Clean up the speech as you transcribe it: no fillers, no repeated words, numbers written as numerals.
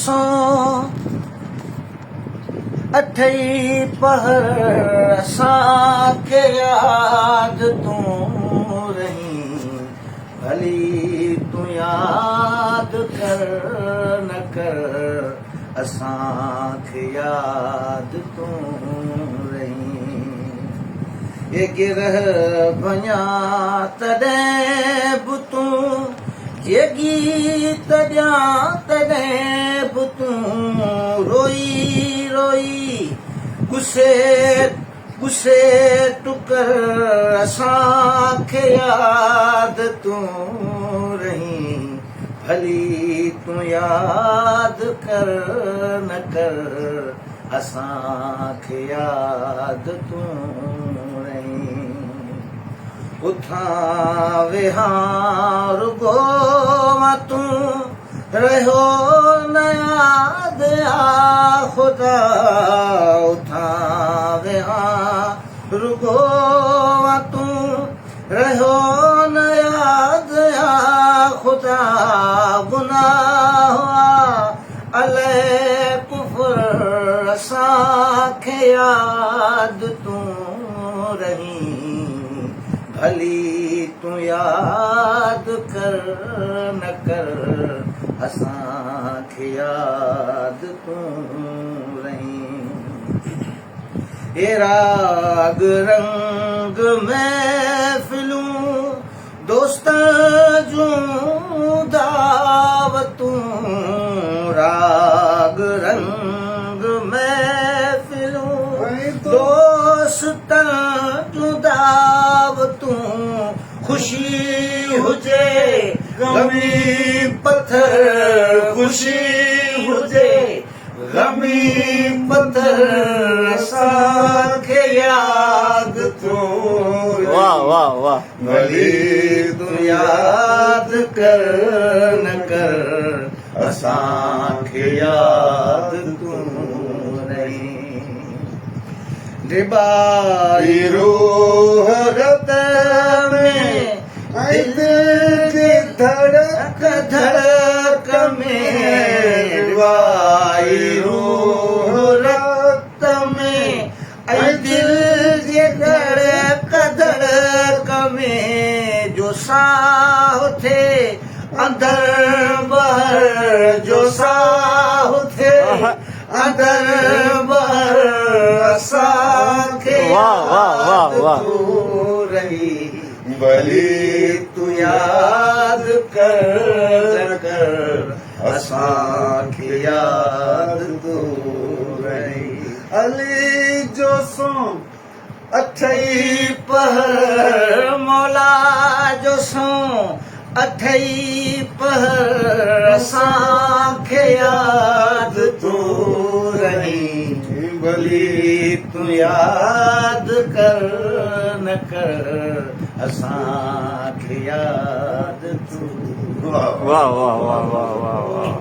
सो अठई पहर असांखे यादि तूं रही भली तूं यादि कर न कर असांखे यादि तूं रही ये गिरह बञा तॾहिं बि तूं ये गीत ॾियां तॾहिं बि तूं रोई रोई गुस्से गुस्से टुकर असांखे यादि तूं रही भली तूं यादि कर न कर असांखे यादि तूं रही उथां वेहां रुगो मां तूं रहियो न यादि आ ख़ुदा उथां वेहां रुगो मां तूं रहियो न यादि आ ख़ुदा गुनाह अलॻि कुफर असांखे यादि तूं रही भली तूं यादि कर न कर असांखे यादि तूं रही हे राग रंग महफ़िलूं दोस्त जूं दावतूं राग रंग महफ़िलूं दोस्त जूं दावतूं ख़ुशी हुजे गमी पत्थर ख़ुशी हुजे गमी पत्थर असांखे यादि तूं वाह वाह वाह भली तूं यादि कर न कर असांखे यादि तूं रही डिबाई रूह रत में दिल जी धड़क धड़क में डिबाई रूह रत में दिल जी धड़क धड़क में जो साह थे अंदर बाहर जो साह थे अंदर बाहर असांखे यादि तूं रही भली तूं यादि कर कर असांखे यादि तूं रही अली जो सो अठई पहर मौला जो सो अठई पहर असांखे यादि तूं रही भली तूं यादि कर न कर असांखे यादि तूं वाह वाह वाह वाह वाह वाह